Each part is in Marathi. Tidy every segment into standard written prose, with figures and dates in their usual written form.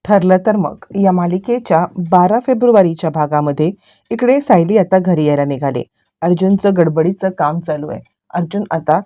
ठरलं तर मग या मालिकेच्या 12 फेब्रुवारीच्या भागामध्ये इकडे सायली आता घरी यायला निघाले. अर्जुनचं गडबडीचं काम चालू आहे. अर्जुन आता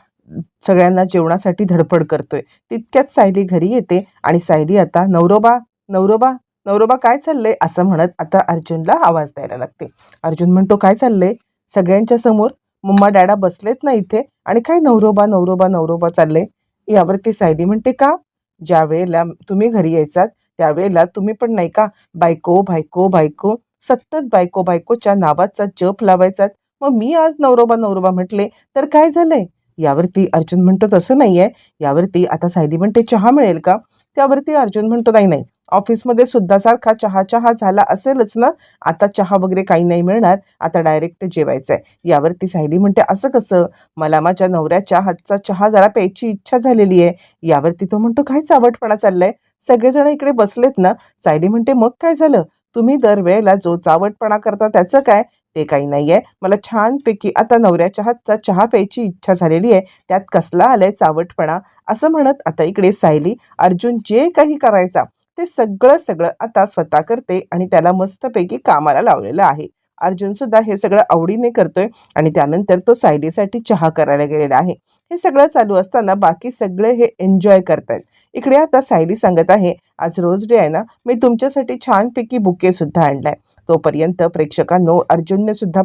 सगळ्यांना जेवणासाठी धडपड करतोय. तितक्यात सायली घरी येते आणि सायली आता नवरोबा नवरोबा नवरोबा काय चाललंय असं म्हणत आता अर्जुनला आवाज द्यायला लागते. अर्जुन म्हणतो काय चाललंय सगळ्यांच्या समोर, मम्मा डॅडा बसलेत ना इथे आणि काय नवरोबा नवरोबा नवरोबा चाललंय. यावरती सायली म्हणते का, ज्या वेळेला तुम्ही घरी यायचात त्यावेळेला तुम्ही पण नाही का बायको बायको बायको सतत बायको बायकोच्या नावाचा जप लावायचात. मग मी आज नवरोबा नवरोबा म्हटले तर काय झालंय. यावरती अर्जुन म्हणतो तसं नाहीये. यावरती आता सायली म्हणते चहा मिळेल का. त्यावरती अर्जुन म्हणतो नाही नाही, ऑफिसमध्ये सुद्धा सारखा चहा चहा झाला असेलच ना, आता चहा वगैरे काही नाही मिळणार, आता डायरेक्ट जेवायचंय. यावरती सायली म्हणते असं कसं, मला माझ्या नवऱ्याच्या हातचा चहा जरा प्यायची इच्छा झालेली आहे. यावरती तो म्हणतो काय चावटपणा चाललाय, सगळेजण इकडे बसलेत ना. सायली म्हणते मग काय झालं, तुम्ही दरवेळेला जो चावटपणा करता त्याचं काय, ते काही नाहीये. मला छानपैकी आता नवऱ्याच्या हातचा चहा प्यायची इच्छा झालेली आहे, त्यात कसला आलाय चावटपणा. असं म्हणत आता इकडे सायली अर्जुन जे काही करायचा ते सगळं सगळं आता स्वतः करते आणि त्याला मस्तपैकी कामाला लावलेलं आहे. अर्जुन सुद्धा हे सगळं आवडीने करतोय आणि त्यानंतर तो सायलीसाठी चहा करायला गेलेला आहे. हे सगळं चालू असताना बाकी सगळे हे एन्जॉय करतायत. इकडे आता सायली सांगत आहे आज रोज डे आहे ना, मी तुमच्यासाठी छानपैकी बुके सुद्धा आणलाय. तोपर्यंत प्रेक्षकांनो अर्जुनने सुद्धा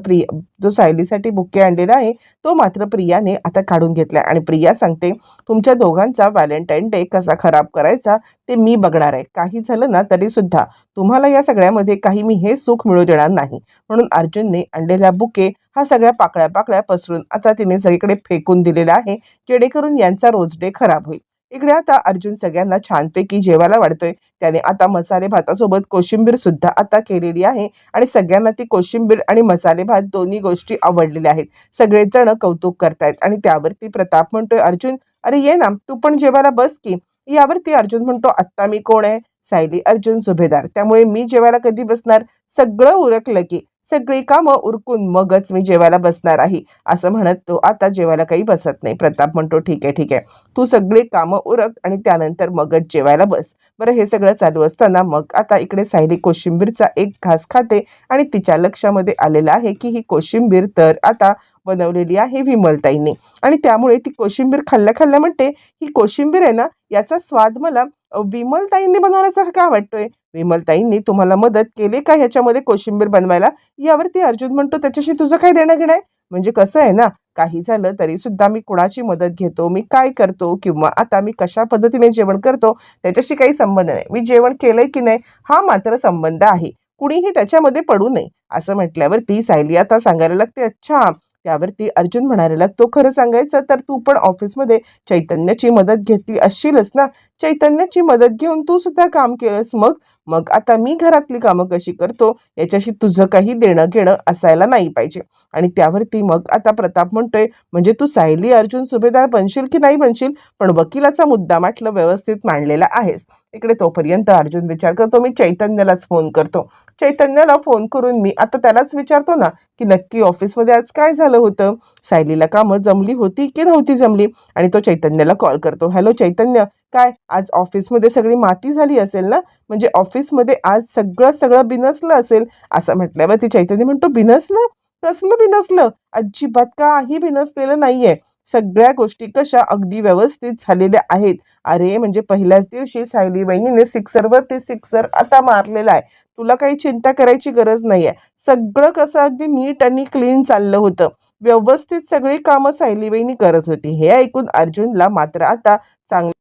जो सायलीसाठी बुके आणलेला आहे तो मात्र प्रियाने आता काढून घेतलाय आणि प्रिया सांगते तुमच्या दोघांचा व्हॅलेंटाईन डे कसा खराब करायचा ते मी बघणार आहे. काही झालं ना तरी सुद्धा तुम्हाला या सगळ्यामध्ये काही मी हे सुख मिळू देणार नाही. म्हणून अर्जुनने आणलेला बुके हा सगळ्या पाकळ्या पाकळ्या पसरून आता तिने सगळीकडे फेकून दिलेला आहे, जेणेकरून यांचा रोज डे खराब होईल. इकडे आता अर्जुन सगळ्यांना छानपैकी जेवायला वाढतोय. त्याने आता मसाले भातासोबत कोशिंबीर सुद्धा आता केलेली आहे आणि सगळ्यांना ती कोशिंबीर आणि मसाले भात दोन्ही गोष्टी आवडलेल्या आहेत. सगळेजण कौतुक करतायत आणि त्यावरती प्रताप म्हणतोय अर्जुन अरे ये ना तू पण जेवायला बस की. यावरती अर्जुन म्हणतो आत्ता मी कोण आहे, सायली अर्जुन सुभेदार, त्यामुळे मी जेवायला कधी बसणार, सगळं उरकलं की सगळी कामं उरकून मगच मी जेवायला बसणार आहे. असं म्हणत तो आता जेवायला काही बसत नाही. प्रताप म्हणतो ठीक आहे ठीक आहे, तू सगळी कामं उरक आणि त्यानंतर मगच जेवायला बस. बरं हे सगळं चालू असताना मग आता इकडे सायली कोशिंबीरचा एक घास खाते आणि तिच्या लक्षामध्ये आलेलं आहे की ही कोशिंबीर तर आता बनवलेली आहे विमलताईंनी आणि त्यामुळे ती कोशिंबीर खाल्ल्या खाल्ल्या म्हणते ही कोशिंबीर आहे ना, याचा स्वाद मला विमलताईंनी बनवल्यासारखं का वाटतोय. विमलताईंनी तुम्हाला मदत केली का ह्याच्यामध्ये कोशिंबीर बनवायला. यावरती अर्जुन म्हणतो त्याच्याशी तुझं काय देणं घेणं आहे. म्हणजे कसं आहे ना, काही झालं तरी सुद्धा मी कुणाची मदत घेतो, मी काय करतो किंवा आता मी कशा पद्धतीने जेवण करतो त्याच्याशी काही संबंध नाही. मी जेवण केलंय की नाही हा मात्र संबंध आहे, कुणीही त्याच्यामध्ये पडू नये. असं म्हटल्यावरती सायली आता सांगायला लागते अच्छा. त्यावरती अर्जुन म्हणायला लागतो खरं सांगायचं तर तू पण ऑफिसमध्ये चैतन्याची मदत घेतली असशीलच ना, चैतन्याची मदत घेऊन तू सुद्धा काम केलंस, मग मग आता मी घरातली कामं कशी करतो याच्याशी तुझं काही देणं घेणं असायला नाही पाहिजे. आणि त्यावरती मग आता प्रताप म्हणतोय म्हणजे तू सायली अर्जुन सुभेदार बनशील की नाही बनशील, पण वकिलाचा मुद्दा म्हटलं व्यवस्थित मांडलेला आहेस. इकडे तोपर्यंत अर्जुन विचार करतो मी चैतन्यालाच फोन करतो. चैतन्याला फोन करून मी आता त्यालाच विचारतो ना की नक्की ऑफिसमध्ये आज काय झालं होतं, सायलीला कामं जमली होती की नव्हती जमली. आणि तो चैतन्याला कॉल करतो. हॅलो चैतन्य, काय आज ऑफिसमध्ये सगळी माती झाली असेल ना, म्हणजे ऑफिसमध्ये आज सगळं सगळं बिनसलं असेल. असं म्हटल्यावर ती चैतन्य म्हणतो बिनसलं, कसलं बिनसलं, अजिबात काही बिनसलेलं नाहीये. सगळ्या गोष्टी कशा अगदी व्यवस्थित झालेल्या आहेत. अरे म्हणजे पहिल्याच दिवशी सायली वहिनीने सिक्सरवरती सिक्सर आता मारलेला आहे, तुला काही चिंता करायची गरज नाहीये. सगळं कसं अगदी नीट आणि क्लीन चाललं होतं, व्यवस्थित सगळी कामं सायली वहिनी करत होती. हे ऐकून अर्जुनला मात्र आता चांगला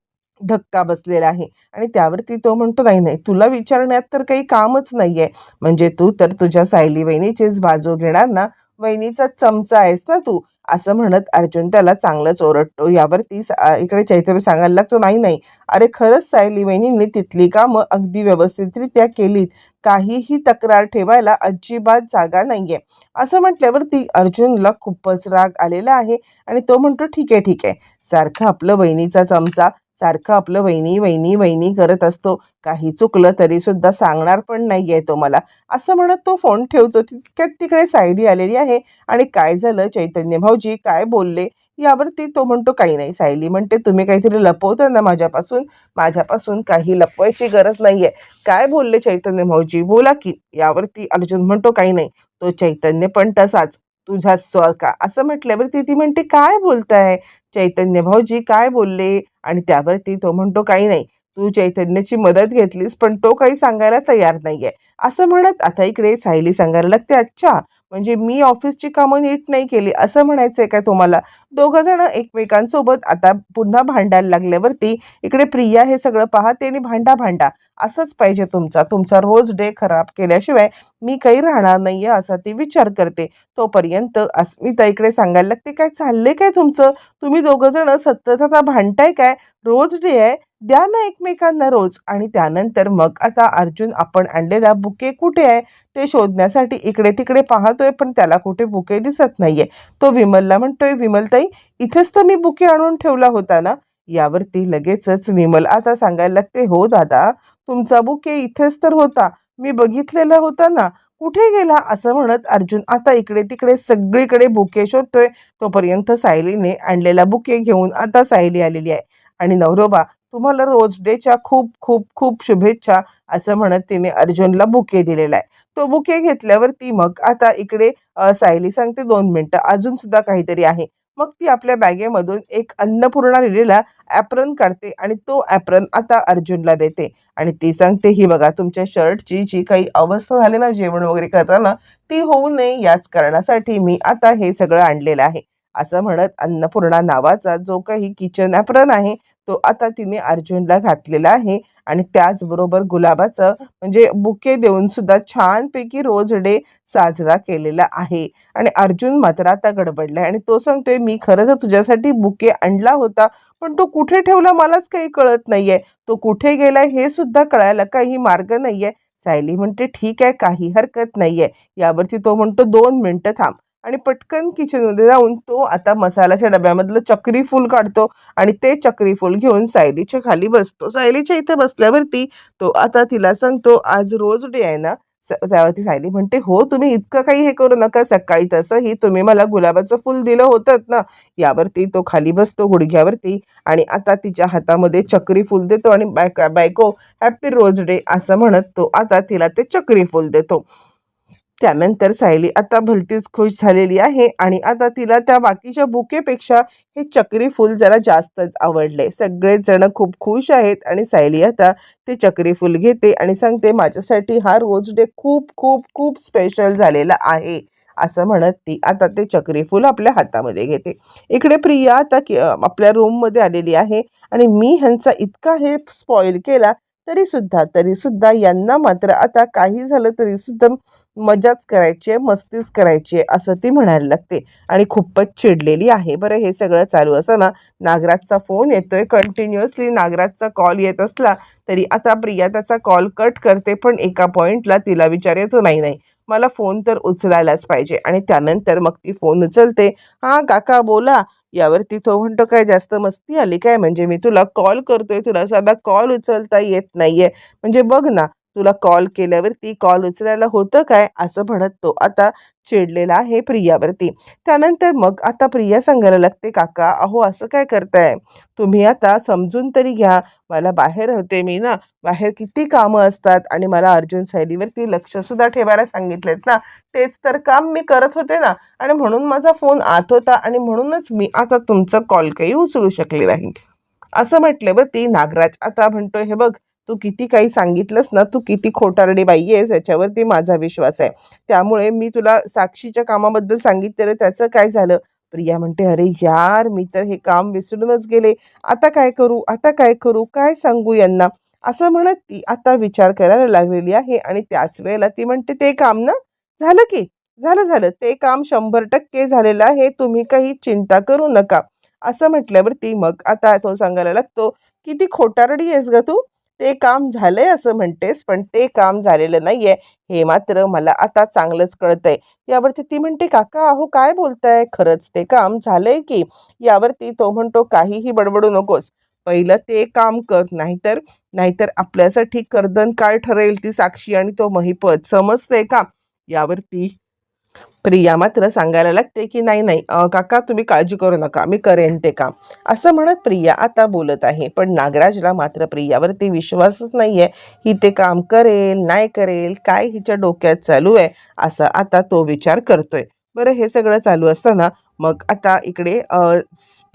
धक्का बसलेला आहे आणि त्यावरती तो म्हणतो नाही नाही, तुला विचारण्यात तर काही कामच नाहीये, म्हणजे तू तर तुझ्या सायली वहिनीचीच बाजू घेणार ना, वहिनीचा चमचा आहेस ना तू. असं म्हणत अर्जुन त्याला चांगलंच ओरडतो. यावरती इकडे चैतन्य सांगायला लागतो नाही नाही, अरे खरंच सायली वहिनींनी तिथली कामं अगदी व्यवस्थितरित्या केलीत, काहीही तक्रार ठेवायला अजिबात जागा नाहीये. असं म्हटल्यावरती अर्जुनला खूपच राग आलेला आहे आणि तो म्हणतो ठीक आहे ठीक आहे, सारखं आपलं वहिनीचा चमचा सारखं आपलं वहिनी वहिनी वहिनी करत असतो. काही चुकलं तरी सुद्धा सांगणार पण नाहीये तो मला, असं म्हणत तो फोन ठेवतो. तितक्यात तिकडे सायली आलेली आहे. आणि काय झालं चैतन्य भाऊजी काय बोलले यावरती तो म्हणतो काही नाही. सायली म्हणते तुम्ही काहीतरी लपवता ना माझ्यापासून. माझ्यापासून काही लपवायची गरज नाहीये. काय बोलले चैतन्य भाऊजी बोला की. यावरती अर्जुन म्हणतो काही नाही. तो चैतन्य पण तसाच तुझा का असं म्हटल्यावरती ती म्हणते काय बोलताय चैतन्य भाऊजी काय बोलले. आणि त्यावरती तो म्हणतो काही नाही. तू चैतन्याची मदत घेतलीस पण तो काही सांगायला तयार नाहीये, असं म्हणत आता इकडे सायली सांगायला लागते अच्छा म्हणजे मी ऑफिसची कामं नीट नाही केली असं म्हणायचंय काय तुम्हाला. दोघं जण एकमेकांसोबत आता पुन्हा भांडायला लागल्यावरती इकडे प्रिया हे सगळं पाहते आणि भांडा भांडा असंच पाहिजे तुमचा रोज डे खराब केल्याशिवाय मी काही राहणार नाहीये असा ती विचार करते. तोपर्यंत अस्मिता इकडे सांगायला लागते काय चाललंय काय तुमचं. तुम्ही दोघं जण सतत आता भांडताय काय. रोज डे आहे द्या ना एकमेकांना रोज. आणि त्यानंतर मग आता अर्जुन आपण आणलेला बुके कुठे आहे ते शोधण्यासाठी इकडे तिकडे पाहतोय पण त्याला कुठे बुके दिसत नाहीये. तो विमलला म्हणतोय विमलताई इथेच तर मी बुके आणून ठेवला होता ना. यावरती लगेचच विमल आता सांगायला लागते हो दादा तुमचा बुके इथेच तर होता. मी बघितलेला होता ना. कुठे गेला असं म्हणत अर्जुन आता इकडे तिकडे सगळीकडे बुके शोधतोय. तोपर्यंत सायलीने आणलेला बुके घेऊन आता सायली आलेली आहे. आणि नवरोबा तुम्हाला रोज डेच्या खूप खूप खूप शुभेच्छा असं म्हणत तिने अर्जुनला बुके दिलेला आहे. तो बुके घेतल्यावरती मग आता इकडे सायली सांगते 2 मिनिटं अजून सुद्धा काहीतरी आहे. मग ती आपल्या बॅगेमधून एक अन्नपूर्णा लिहिलेला ॲप्रन काढते आणि तो ॲप्रन आता अर्जुनला देते. आणि ती सांगते ही बघा तुमच्या शर्टची जी काही अवस्था झाली ना जेवण वगैरे करताना ती होऊ नये याच कारणासाठी मी आता हे सगळं आणलेलं आहे. असं म्हणत अन्नपूर्णा नावाचा जो काही किचन ॲप्रन आहे तो आता तिने अर्जुनला घातलेला आहे. आणि त्याचबरोबर गुलाबाचं म्हणजे बुके देऊन सुद्धा छानपैकी रोज डे साजरा केलेला आहे. आणि अर्जुन मात्र आता गडबडलाय आणि तो सांगतोय मी खरंच तुझ्यासाठी बुके आणला होता पण तो कुठे ठेवला मलाच काही कळत नाहीये. तो कुठे गेलाय हे सुद्धा कळायला काही मार्ग नाहीये. सायली म्हणते ठीक आहे काही हरकत नाहीये. यावरती तो म्हणतो 2 मिनिटं थांब. आणि पटकन किचनमध्ये जाऊन तो आता मसाल्याच्या डब्यामधलं चक्री फूल काढतो. आणि ते चक्री फूल घेऊन सायलीच्या खाली बसतो. सायलीच्या इथे बसल्यावरती तो आता तिला सांगतो आज रोज डे आहे ना. त्यावरती सायली म्हणते हो तुम्ही इतकं काही हे करू नका. सकाळी तसंही तुम्ही मला गुलाबाचं फूल दिलं होतं ना. यावरती तो खाली बसतो गुडघ्यावरती आणि आता तिच्या हातामध्ये चक्री फूल देतो आणि बायको हॅपी रोज डे असं म्हणत तो आता तिला ते चक्री फूल देतो. त्यानंतर सायली आता भलतीच खुश झालेली आहे आणि आता तिला त्या बाकीच्या बुकेपेक्षा हे चक्री फूल जरा जास्तच आवडले. सगळेच जण खूप खुश आहेत आणि सायली आता ते चक्री फूल घेते आणि सांगते माझ्यासाठी हा रोज डे खूप खूप खूप स्पेशल झालेला आहे असं म्हणत ती आता ते चक्री फूल आपल्या हातामध्ये घेते. इकडे प्रिया आता आपल्या रूममध्ये आलेली आहे आणि मी ह्यांचा इतका हे स्पॉइल केला तरी सुद्धा यांना मात्र आता काही झालं तरी सुद्धा मजाच करायची आहे मस्तीच करायची आहे असं ती म्हणायला लागते. आणि खूपच चिडलेली आहे. बरं हे सगळं चालू असताना नागराजचा फोन येतोय. कंटिन्युअसली नागराजचा कॉल येत असला तरी आता प्रिया त्याचा कॉल कट करते पण एका पॉइंटला तिला विचार येतो नाही नाही मला फोन तर उचलायलाच पाहिजे. आणि त्यानंतर मग ती फोन उचलते. हां काका बोला. यावरती तो म्हणतो काय जास्त मस्ती आली काय म्हणजे मी तुला कॉल करतोय तुला साधा कॉल उचलता येत नाहीये. म्हणजे बघ ना तुला कॉल केल्यावरती कॉल उचलायला होतं काय असं म्हणत तो आता चिडलेला आहे प्रियावरती. त्यानंतर मग आता प्रिया सांगायला लागते काका अहो असं काय करताय. तुम्ही आता समजून तरी घ्या. मला बाहेर होते मी ना. बाहेर किती कामं असतात आणि मला अर्जुन सायलीवरती लक्ष सुद्धा ठेवायला सांगितलेत ना. तेच तर काम मी करत होते ना. आणि म्हणून माझा फोन आत होता आणि म्हणूनच मी आता तुमचा कॉल काही उचलू शकले नाही असं म्हटल्यावरती नागराज आता म्हणतोय हे बघ तू किती काही सांगितलंस ना तू किती खोटारडी बाई आहेस याच्यावरती माझा विश्वास आहे. त्यामुळे मी तुला साक्षीच्या कामाबद्दल सांगितलेलं त्याचं काय झालं. प्रिया म्हणते अरे यार मी तर हे काम विसरूनच गेले. आता काय करू आता काय करू काय सांगू यांना असं म्हणत ती आता विचार करायला लागलेली आहे. आणि त्याच वेळेला ती म्हणते ते काम ना झालं की झालं ते काम 100% झालेलं आहे. तुम्ही काही चिंता करू नका असं म्हटल्यावरती मग आता तो सांगायला लागतो किती खोटारडी आहेस ग तू. ते काम झालंय असं म्हणतेस पण ते काम झालेलं नाहीये हे मात्र मला आता चांगलंच कळतंय. यावरती ती म्हणते काका अहो काय बोलताय खरंच ते काम झालंय की. यावरती तो म्हणतो काहीही बडबडू नकोस. पहिलं ते काम कर, नाहीतर नाहीतर आपल्यासाठी कर्दन काय ठरेल ती साक्षी आणि तो महिपत, समजतंय का? यावरती प्रिया मात्र सांगायला लागते की नाही नाही काका तुम्ही काळजी करू नका, मी करेन ते काम. असं म्हणत प्रिया आता बोलत आहे, पण नागराजला मात्र प्रियावरती विश्वासच नाहीये. ही ते काम करेल नाही करेल, काय हिच्या डोक्यात चालू आहे असं आता तो विचार करतोय. बरं, हे सगळं चालू असताना मग आता इकडे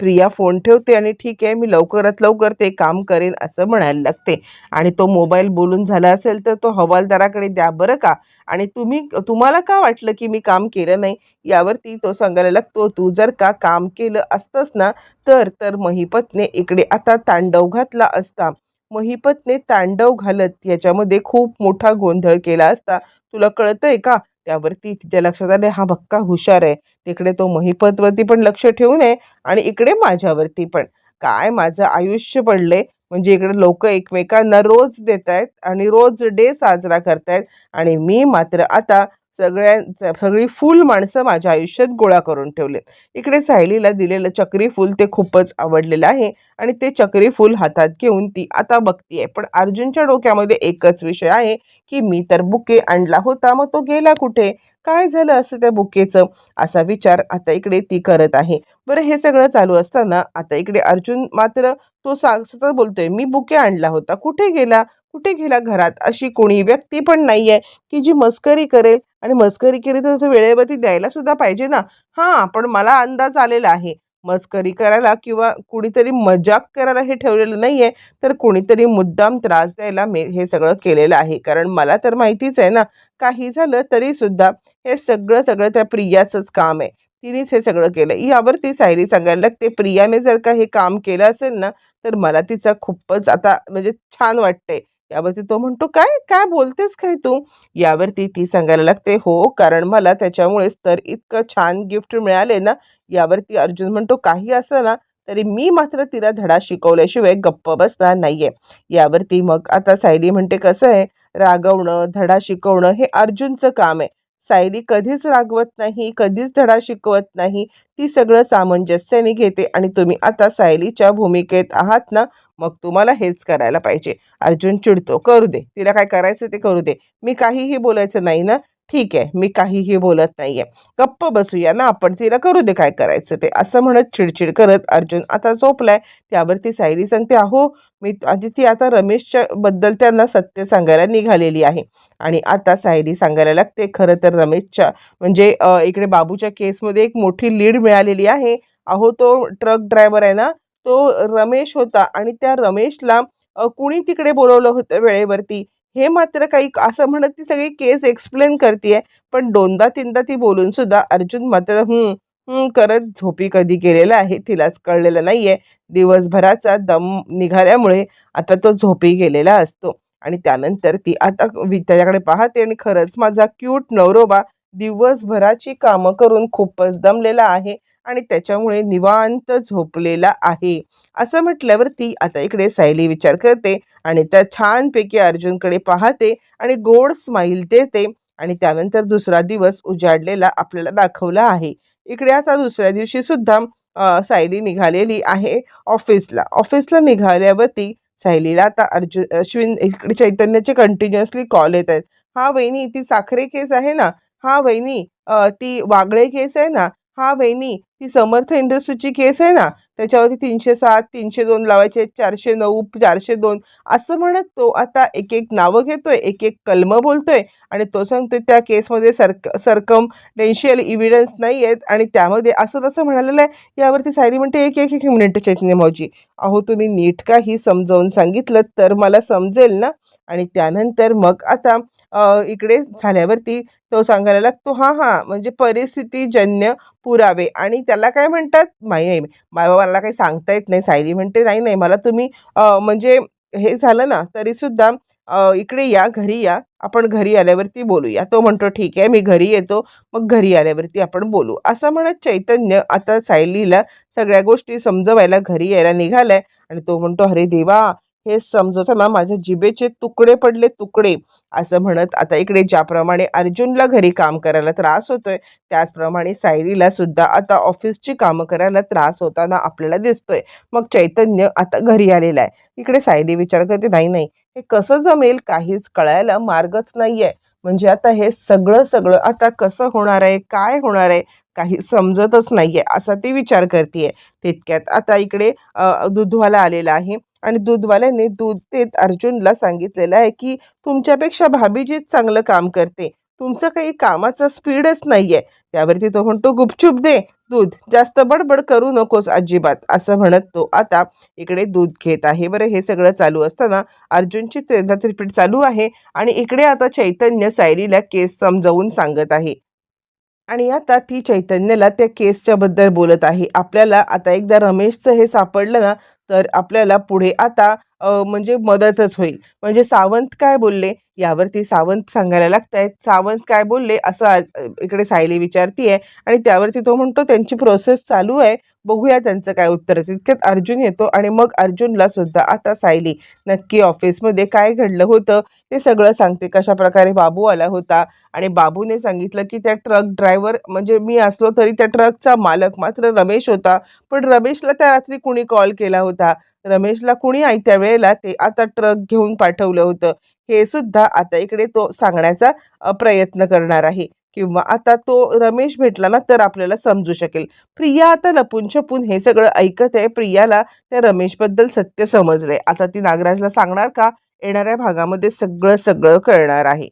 प्रिया फोन ठेवते आणि ठीक आहे मी लवकरात लवकर ते काम करेन असं म्हणायला लागते. आणि तो मोबाईल बोलून झाला असेल तर तो हवालदाराकडे द्या बरं का. आणि तुम्हाला का वाटलं की मी काम केलं नाही? यावरती तो सांगायला लागतो, तू जर का काम केलं असतंस ना तर तर महिपतने इकडे आता तांडव घातला असता. महिपतने तांडव घालत याच्यामध्ये खूप मोठा गोंधळ केला असता. तुला कळतंय का? त्यावरती तिच्या लक्षात आले, हा भक्का हुशार आहे. तिकडे तो महिपतवरती पण लक्ष ठेवू नये आणि इकडे माझ्यावरती पण. काय माझं आयुष्य पडले, म्हणजे इकडे लोक एकमेकांना रोज देत आहेत आणि रोज डे साजरा करतायत आणि मी मात्र आता सगळी फुल माणसं माझ्या आयुष्यात गोळा करून ठेवलेत. इकडे सायलीला दिलेलं चक्री फूल ते खूपच आवडलेलं आहे आणि ते चक्री फूल हातात घेऊन ती आता बघतीये. पण अर्जुनच्या डोक्यामध्ये एकच विषय आहे की मी तर बुके आणला होता, मग तो गेला कुठे? काय झालं असं त्या बुकेचं? असा विचार आता इकडे ती करत आहे. बरं, हे सगळं चालू असताना आता इकडे अर्जुन मात्र तो सतत बोलतोय, मी बुके आणला होता, कुठे गेला? कुठे गेला? घरात अशी कोणी व्यक्ती पण नाहीये की जी मस्करी करेल, आणि मस्करी केली तर तसं वेळेवरती द्यायला सुद्धा पाहिजे ना. हां, पण मला अंदाज आलेला आहे, मस्करी करायला किंवा कुणीतरी मजाक करायला हे ठेवलेलं नाहीये, तर कुणीतरी मुद्दाम त्रास द्यायला मी हे सगळं केलेलं आहे. कारण मला तर माहितीच आहे ना, काही झालं तरी सुद्धा हे सगळं सगळं त्या प्रियाचंच काम आहे. तिनेच हे सगळं केलं. यावरती सायली सांगायला लागते, प्रियाने जर का हे काम केलं असेल ना, तर मला तिचा खूपच आता म्हणजे छान वाटतंय. यावरती तो म्हणतो, काय काय बोलतेस काय तू? यावरती ती सांगायला लागते, हो कारण मला त्याच्यामुळेच तर इतकं छान गिफ्ट मिळाले ना. यावरती अर्जुन म्हणतो, काही असलं ना तरी मी मात्र तिला धडा शिकवल्याशिवाय गप्प बसणार नाहीये. यावरती मग आता सायली म्हणते, कसं आहे, रागवणं धडा शिकवणं हे अर्जुनचं काम आहे. सायली कधीच रागवत नाही, कधीच धडा शिकवत नाही. ती सगळं सामंजस्याने घेते आणि तुम्ही आता सायलीच्या भूमिकेत आहात ना, मग तुम्हाला हेच करायला पाहिजे. अर्जुन चिडतो, करू दे तिला काय करायचं ते करू दे, मी काहीही बोलायचं नाही ना. ठीक आहे, मी काहीही बोलत नाहीये, गप्प बसूया ना आपण, तिला करू दे काय करायचं ते, असं म्हणत चिडचिड करत अर्जुन आता झोपलाय. त्यावरती सायली सांगते, अहो मी आधी ती आता रमेशच्या बद्दल त्यांना सत्य सांगायला निघालेली आहे. आणि आता सायली सांगायला लागते, खरं तर रमेशच्या म्हणजे इकडे बाबूच्या केसमध्ये एक मोठी लीड मिळालेली आहे. अहो तो ट्रक ड्रायव्हर आहे ना, तो रमेश होता आणि त्या रमेशला कुणी तिकडे बोलवलं होतं वेळेवरती, हे मात्र काही असं म्हणत ती सगळी केस एक्सप्लेन करते. पण दोनदा तीनदा ती बोलून सुद्धा अर्जुन मात्र करत झोपी कधी गेलेला आहे तिलाच कळलेलं नाहीये. दिवसभराचा दम निघाल्यामुळे आता तो झोपी गेलेला असतो. आणि त्यानंतर ती आता त्याच्याकडे पाहते आणि खरंच माझा क्यूट नवरोबा दिवसभराची कामं करून खूपच दमलेला आहे आणि त्याच्यामुळे निवांत झोपलेला आहे. असं म्हटल्यावर ती आता इकडे सायली विचार करते आणि त्या छानपैकी अर्जुनकडे पाहते आणि गोड स्माईल देते. आणि त्यानंतर दुसरा दिवस उजाडलेला आपल्याला दाखवला आहे. इकडे आता दुसऱ्या दिवशी सुद्धा सायली निघालेली आहे ऑफिसला. ऑफिसला निघाल्यावरती सायलीला आता अश्विन इकडे चैतन्याचे कंटिन्युअसली कॉल येत आहेत. हा वहिनी ती साखरे केस आहे ना, हा वहिनी ती वागळे केस आहे ना, हा वहिनी ती समर्थ इंडस्ट्रीची केस आहे ना, त्याच्यावरती 307 302 लावायचे, 409 402 असं म्हणत तो आता एक एक नावं घेतोय, एक एक कलमं बोलतोय आणि तो सांगतोय त्या केसमध्ये सरकमटेन्शियल इव्हिडन्स नाही आहेत आणि त्यामध्ये असं तसं म्हणालेलं आहे. यावरती सायली म्हणते, एक एक एक मिनिट चैतन्य भाऊजी, अहो तुम्ही नीट काही समजावून सांगितलं तर मला समजेल ना. आणि त्यानंतर मग आता इकडे झाल्यावरती तो सांगायला लागतो, हां हां म्हणजे परिस्थितीजन्य पुरावे, आणि त्याला काय म्हणतात मला काही सांगता येत नाही. सायली म्हणते, नाही नाही मला तुम्ही म्हणजे हे झालं ना तरीसुद्धा इकडे या, घरी या, आपण घरी आल्यावरती बोलूया. तो म्हणतो, ठीक आहे मी घरी येतो, मग घरी आल्यावरती आपण बोलू. असं म्हणत चैतन्य आता सायलीला सगळ्या गोष्टी समजवायला घरी यायला निघालाय. आणि तो म्हणतो, अरे देवा, हे समजवताना माझ्या जिभेचे तुकडे पडले तुकडे असं म्हणत आता इकडे ज्याप्रमाणे अर्जुनला घरी काम करायला त्रास होतोय त्याचप्रमाणे सायलीला सुद्धा आता ऑफिसची कामं करायला त्रास होताना आपल्याला दिसतोय. मग चैतन्य आता घरी आलेला आहे. इकडे सायली विचार करते, नाही नाही हे कसं जमेल, काहीच कळायला मार्गच नाहीये. म्हणजे आता हे सगळं सगळं आता कसं होणार आहे, काय होणार आहे, काही समजतच नाहीये असा ती विचार करते. तितक्यात आता इकडे दूधवाला आलेला आहे आणि दूधवाल्याने दूध देत अर्जुनला सांगितलेलं आहे की तुमच्यापेक्षा भाभीजीच चांगलं काम करते, तुमचं काही कामाचं स्पीडच नाहीये. त्यावरती तो म्हणतो, गुपचूप दे दूध, जास्त बडबड करू नकोस अजिबात, असं म्हणत तो आता इकडे दूध घेत आहे. बरं, हे सगळं चालू असताना अर्जुनची त्रेधा त्रिपीट चालू आहे आणि इकडे आता चैतन्य सायलीला केस समजावून सांगत आहे. आणि आता ती चैतन्याला त्या केसच्या बद्दल बोलत आहे. आपल्याला आता एकदा रमेशचं हे सापडलं ना, तर आपल्याला पुढे आता म्हणजे मदतच होईल. म्हणजे सावंत काय बोलले यावरती सावंत सांगायला लागतायत. सावंत काय बोलले असं इकडे सायली विचारतीये आणि त्यावरती तो म्हणतो त्यांची प्रोसेस चालू आहे. बघूया त्यांचं काय उत्तर आहे. तितक्यात अर्जुन येतो आणि मग अर्जुनला सुद्धा आता सायली नक्की ऑफिसमध्ये काय घडलं होतं ते सगळं सांगते. कशाप्रकारे बाबू आला होता आणि बाबूने सांगितलं की त्या ट्रक ड्रायव्हर म्हणजे मी असलो तरी त्या ट्रकचा मालक मात्र रमेश होता. पण रमेशला त्या रात्री कुणी कॉल केला होता, रमेशला कुणी आयत्या वेळेला ते आता ट्रक घेऊन पाठवलं होतं, हे सुद्धा आता इकडे तो सांगण्याचा प्रयत्न करणार आहे. किंवा आता तो रमेश भेटला ना तर आपल्याला समजू शकेल. प्रिया आता लपून छपून हे सगळं ऐकत आहे. प्रियाला त्या रमेशबद्दल सत्य समजलंय. आता ती नागराजला सांगणार का? येणाऱ्या भागामध्ये सगळं सगळं कळणार आहे.